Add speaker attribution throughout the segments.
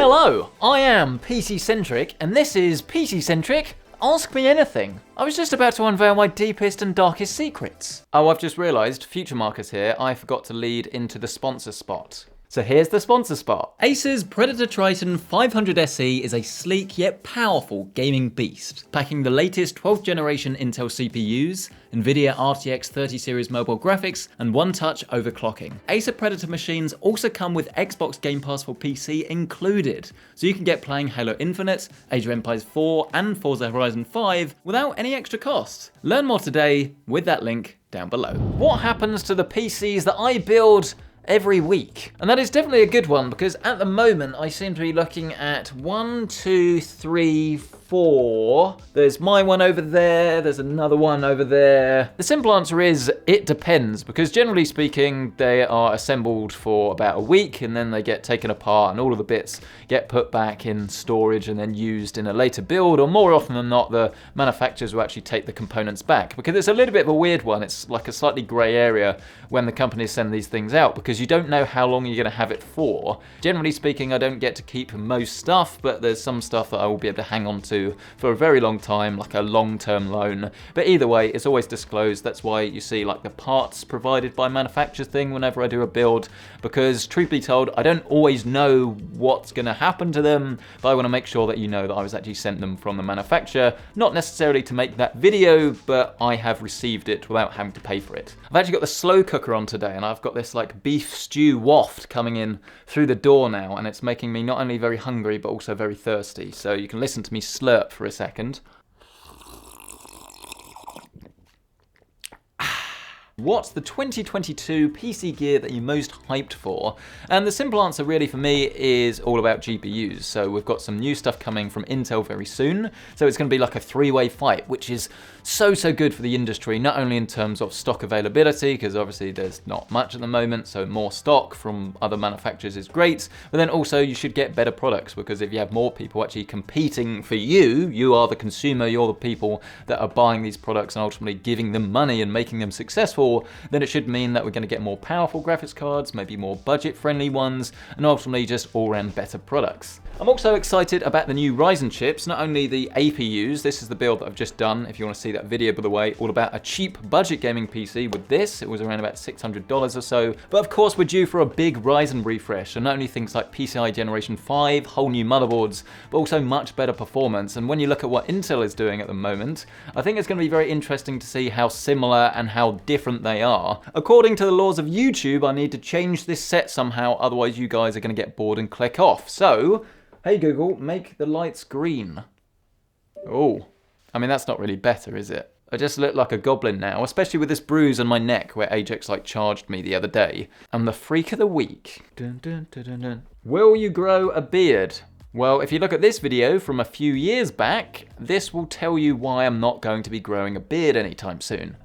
Speaker 1: Hello, I am PC Centric, and this is PC Centric Ask Me Anything. I was just about to unveil my deepest and darkest secrets. Oh, I've just realised, future markers here, I forgot to lead into the sponsor spot. So here's the sponsor spot. Acer's Predator Triton 500 SE is a sleek yet powerful gaming beast, packing the latest 12th generation Intel CPUs, NVIDIA RTX 30 series mobile graphics, and one-touch overclocking. Acer Predator machines also come with Xbox Game Pass for PC included, so you can get playing Halo Infinite, Age of Empires 4, and Forza Horizon 5 without any extra cost. Learn more today with that link down below. What happens to the PCs that I build every week? And that is definitely a good one, because at the moment I seem to be looking at 1, 2, 3, 4. There's my one over there, there's another one over there. The simple answer is it depends, because generally speaking they are assembled for about a week and then they get taken apart and all of the bits get put back in storage and then used in a later build, or more often than not the manufacturers will actually take the components back, because it's a little bit of a weird one. It's like a slightly grey area when the companies send these things out, because you don't know how long you're going to have it for. Generally speaking, I don't get to keep most stuff, but there's some stuff that I will be able to hang on to for a very long time, like a long-term loan. But either way, it's always disclosed. That's why you see like the parts provided by manufacturers thing whenever I do a build, because truth be told, I don't always know what's going to happen to them, but I want to make sure that you know that I was actually sent them from the manufacturer, not necessarily to make that video, but I have received it without having to pay for it. I've actually got the slow cooker on today, and I've got this like beef stew waft coming in through the door now, and it's making me not only very hungry but also very thirsty, so you can listen to me slurp for a second. What's the 2022 PC gear that you're most hyped for? And the simple answer really for me is all about GPUs. So we've got some new stuff coming from Intel very soon. So it's going to be like a three-way fight, which is so good for the industry, not only in terms of stock availability, because obviously there's not much at the moment, so more stock from other manufacturers is great, but then also you should get better products, because if you have more people actually competing for you, you are the consumer, you're the people that are buying these products and ultimately giving them money and making them successful, then it should mean that we're going to get more powerful graphics cards, maybe more budget-friendly ones, and ultimately just all-round better products. I'm also excited about the new Ryzen chips, not only the APUs, this is the build that I've just done, if you want to see that video by the way, all about a cheap budget gaming PC with this. It was around about $600 or so, but of course we're due for a big Ryzen refresh, and not only things like PCI Generation 5, whole new motherboards, but also much better performance. And when you look at what Intel is doing at the moment, I think it's going to be very interesting to see how similar and how different they are. According to the laws of YouTube, I need to change this set somehow, otherwise you guys are going to get bored and click off. So, hey Google, make the lights green. Oh, I mean that's not really better, is it? I just look like a goblin now, especially with this bruise on my neck where Ajax like charged me the other day. I'm the freak of the week. Dun, dun, dun, dun, dun. Will you grow a beard? Well, if you look at this video from a few years back, this will tell you why I'm not going to be growing a beard anytime soon.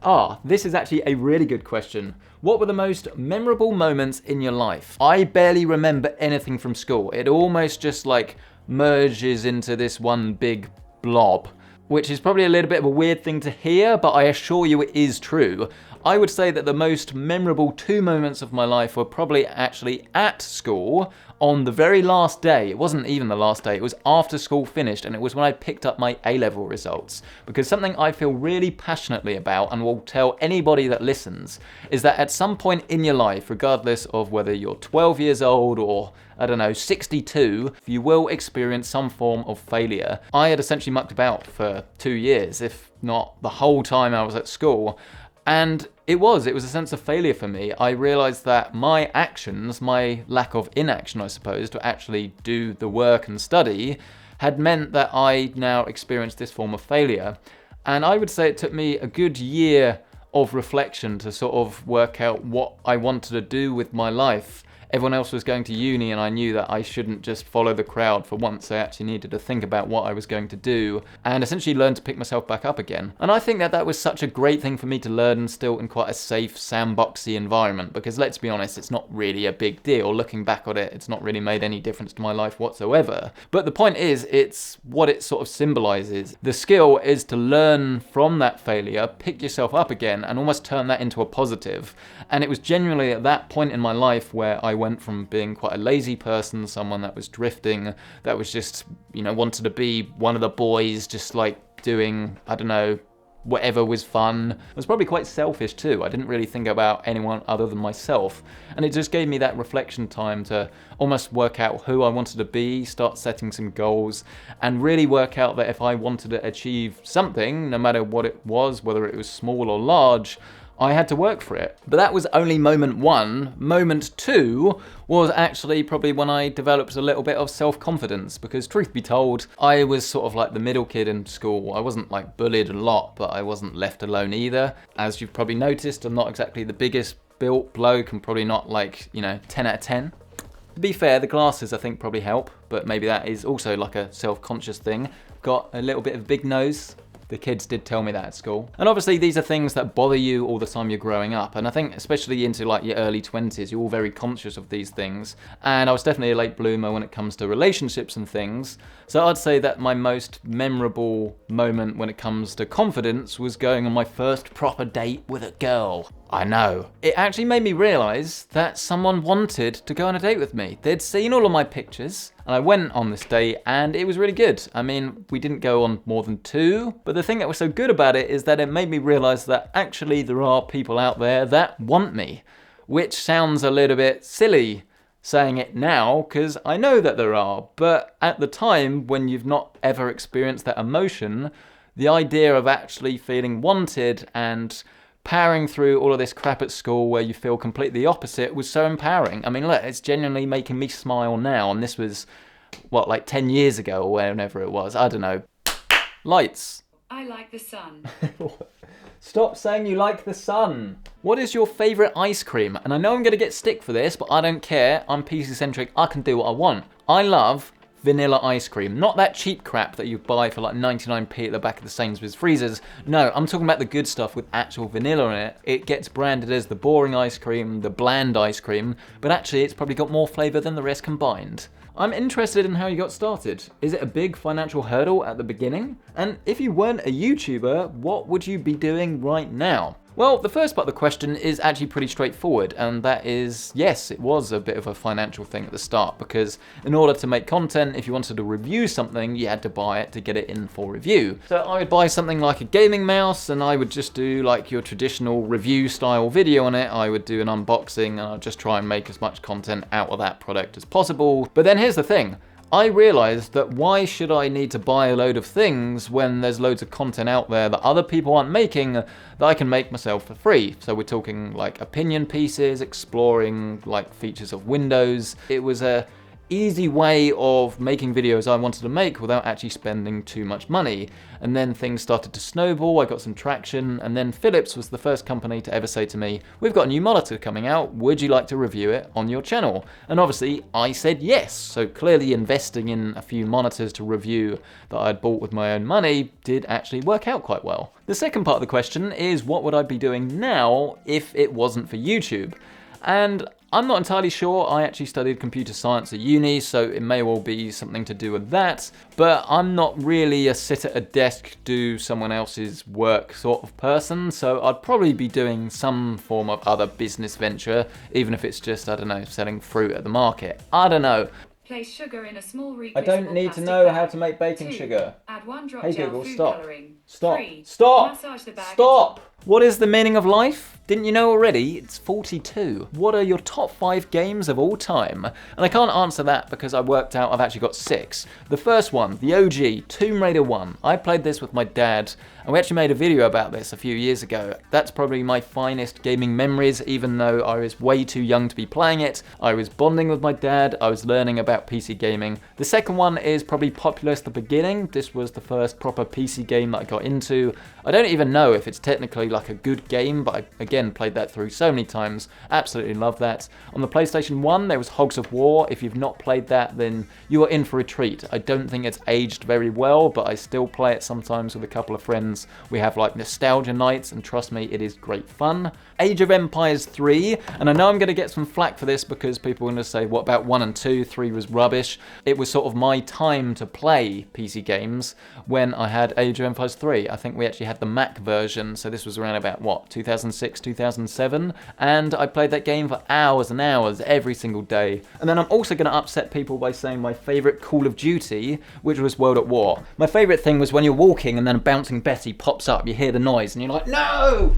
Speaker 1: This is actually a really good question. What were the most memorable moments in your life? I barely remember anything from school. It almost just like merges into this one big blob, which is probably a little bit of a weird thing to hear, but I assure you it is true. I would say that the most memorable 2 moments of my life were probably actually at school on the very last day. It wasn't even the last day, it was after school finished, and it was when I picked up my A-level results. Because something I feel really passionately about, and will tell anybody that listens, is that at some point in your life, regardless of whether you're 12 years old or, I don't know, 62, you will experience some form of failure. I had essentially mucked about for 2 years, if not the whole time I was at school. And it was a sense of failure for me. I realized that my actions, my lack of inaction, I suppose, to actually do the work and study, had meant that I now experienced this form of failure. And I would say it took me a good year of reflection to sort of work out what I wanted to do with my life. Everyone else was going to uni, and I knew that I shouldn't just follow the crowd. For once, I actually needed to think about what I was going to do and essentially learn to pick myself back up again. And I think that that was such a great thing for me to learn, still in quite a safe, sandboxy environment, because let's be honest, it's not really a big deal. Looking back on it, it's not really made any difference to my life whatsoever. But the point is, it's what it sort of symbolizes. The skill is to learn from that failure, pick yourself up again, and almost turn that into a positive. And it was genuinely at that point in my life where I went from being quite a lazy person, someone that was drifting, that was just, wanted to be one of the boys, just like doing, I don't know, whatever was fun. I was probably quite selfish too. I didn't really think about anyone other than myself. And it just gave me that reflection time to almost work out who I wanted to be, start setting some goals, and really work out that if I wanted to achieve something, no matter what it was, whether it was small or large, I had to work for it. But that was only moment one. Moment two was actually probably when I developed a little bit of self-confidence, because truth be told, I was sort of like the middle kid in school. I wasn't like bullied a lot, but I wasn't left alone either. As you've probably noticed, I'm not exactly the biggest built bloke. I'm probably not like, 10 out of 10. To be fair, the glasses I think probably help, but maybe that is also like a self-conscious thing. Got a little bit of big nose. The kids did tell me that at school. And obviously these are things that bother you all the time you're growing up. And I think especially into like your early 20s, you're all very conscious of these things. And I was definitely a late bloomer when it comes to relationships and things. So I'd say that my most memorable moment when it comes to confidence was going on my first proper date with a girl. I know. It actually made me realise that someone wanted to go on a date with me. They'd seen all of my pictures, and I went on this date, and it was really good. I mean, we didn't go on more than 2, but the thing that was so good about it is that it made me realise that actually there are people out there that want me, which sounds a little bit silly saying it now, because I know that there are, but at the time, when you've not ever experienced that emotion, the idea of actually feeling wanted and powering through all of this crap at school where you feel completely opposite was so empowering. I mean, look, it's genuinely making me smile now, and this was, what, like 10 years ago or whenever it was, I don't know. Lights.
Speaker 2: I like the sun.
Speaker 1: Stop saying you like the sun. What is your favourite ice cream? And I know I'm going to get stick for this, but I don't care. I'm PC Centric, I can do what I want. I love vanilla ice cream. Not that cheap crap that you buy for like 99p at the back of the Sainsbury's freezers. No, I'm talking about the good stuff with actual vanilla in it. It gets branded as the boring ice cream, the bland ice cream, but actually it's probably got more flavour than the rest combined. I'm interested in how you got started. Is it a big financial hurdle at the beginning? And if you weren't a YouTuber, what would you be doing right now? Well, the first part of the question is actually pretty straightforward, and that is, yes, it was a bit of a financial thing at the start, because in order to make content, if you wanted to review something, you had to buy it to get it in for review. So I would buy something like a gaming mouse, and I would just do like your traditional review style video on it. I would do an unboxing, and I'd just try and make as much content out of that product as possible. But then here's the thing. I realised that why should I need to buy a load of things when there's loads of content out there that other people aren't making that I can make myself for free. So we're talking like opinion pieces, exploring like features of Windows. It was a easy way of making videos I wanted to make without actually spending too much money. And then things started to snowball, I got some traction, and then Philips was the first company to ever say to me, we've got a new monitor coming out, would you like to review it on your channel? And obviously I said yes, so clearly investing in a few monitors to review that I'd bought with my own money did actually work out quite well. The second part of the question is what would I be doing now if it wasn't for YouTube? And I'm not entirely sure. I actually studied computer science at uni, so it may well be something to do with that. But I'm not really a sit at a desk, do someone else's work sort of person. So I'd probably be doing some form of other business venture, even if it's just, I don't know, selling fruit at the market. I don't know.
Speaker 2: Place sugar in a small
Speaker 1: I don't need to know how to make baking sugar.
Speaker 2: Add 1 drop
Speaker 1: Hey
Speaker 2: gel
Speaker 1: Google,
Speaker 2: food
Speaker 1: stop.
Speaker 2: coloring.
Speaker 1: Stop.
Speaker 2: 3,
Speaker 1: Stop.
Speaker 2: massage the bag.
Speaker 1: Stop. What is the meaning of life? Didn't you know already? It's 42. What are your top 5 games of all time? And I can't answer that because I worked out I've actually got 6. The first one, the OG, Tomb Raider 1. I played this with my dad, and we actually made a video about this a few years ago. That's probably my finest gaming memories, even though I was way too young to be playing it. I was bonding with my dad, I was learning about PC gaming. The second one is probably Populous the Beginning. This was the first proper PC game that I got into. I don't even know if it's technically like a good game, but I again played that through so many times. Absolutely love that. On the PlayStation 1 there was Hogs of War. If you've not played that, then you are in for a treat. I don't think it's aged very well, but I still play it sometimes with a couple of friends. We have like nostalgia nights, and trust me, it is great fun. Age of Empires 3, and I know I'm going to get some flack for this because people are going to say, what about 1 and 2? 3 was rubbish. It was sort of my time to play PC games when I had Age of Empires 3. I think we actually had the Mac version, so this was around about, what, 2006, 2007? And I played that game for hours and hours every single day. And then I'm also going to upset people by saying my favourite Call of Duty, which was World at War. My favourite thing was when you're walking and then a bouncing Betty pops up, you hear the noise and you're like, no!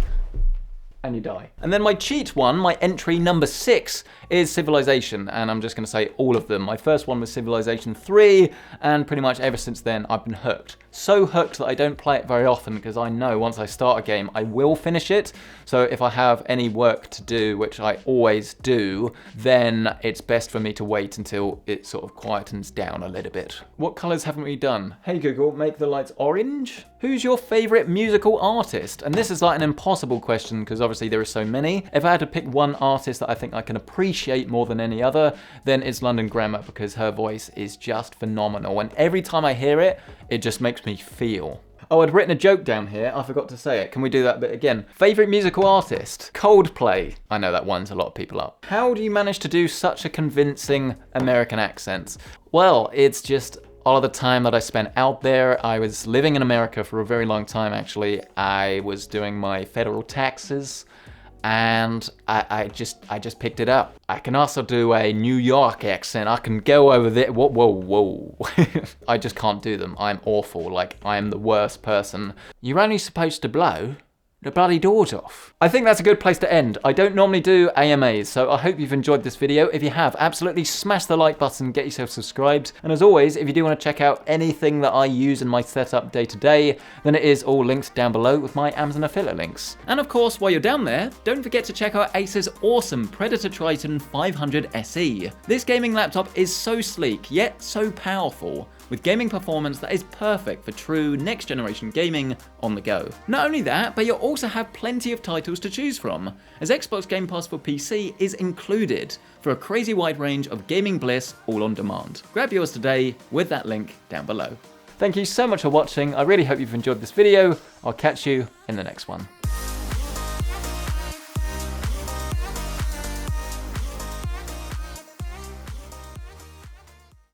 Speaker 1: And you die. And then my cheat one, my entry number 6, is Civilization, and I'm just going to say all of them. My first one was Civilization 3, and pretty much ever since then I've been hooked. So hooked that I don't play it very often because I know once I start a game I will finish it. So if I have any work to do, which I always do, then it's best for me to wait until it sort of quietens down a little bit. What colours haven't we done? Hey Google, make the lights orange. Who's your favourite musical artist? And this is like an impossible question because obviously there are so many. If I had to pick one artist that I think I can appreciate more than any other, then it's London Grammar, because her voice is just phenomenal. And every time I hear it, it just makes me feel. Oh, I'd written a joke down here. I forgot to say it. Can we do that bit again? Favourite musical artist? Coldplay. I know that winds a lot of people up. How do you manage to do such a convincing American accent? Well, it's just all of the time that I spent out there. I was living in America for a very long time, actually. I was doing my federal taxes, and I just picked it up. I can also do a New York accent. I can go over there. Whoa, whoa, whoa. I just can't do them. I'm awful. Like, I'm the worst person. You're only supposed to blow the bloody doors off. I think that's a good place to end. I don't normally do AMAs, so I hope you've enjoyed this video. If you have, absolutely smash the like button, get yourself subscribed. And as always, if you do want to check out anything that I use in my setup day to day, then it is all linked down below with my Amazon affiliate links. And of course, while you're down there, don't forget to check out Acer's awesome Predator Triton 500 SE. This gaming laptop is so sleek, yet so powerful, with gaming performance that is perfect for true next generation gaming on the go. Not only that, but you'll also have plenty of titles to choose from, as Xbox Game Pass for PC is included for a crazy wide range of gaming bliss all on demand. Grab yours today with that link down below. Thank you so much for watching. I really hope you've enjoyed this video. I'll catch you in the next one.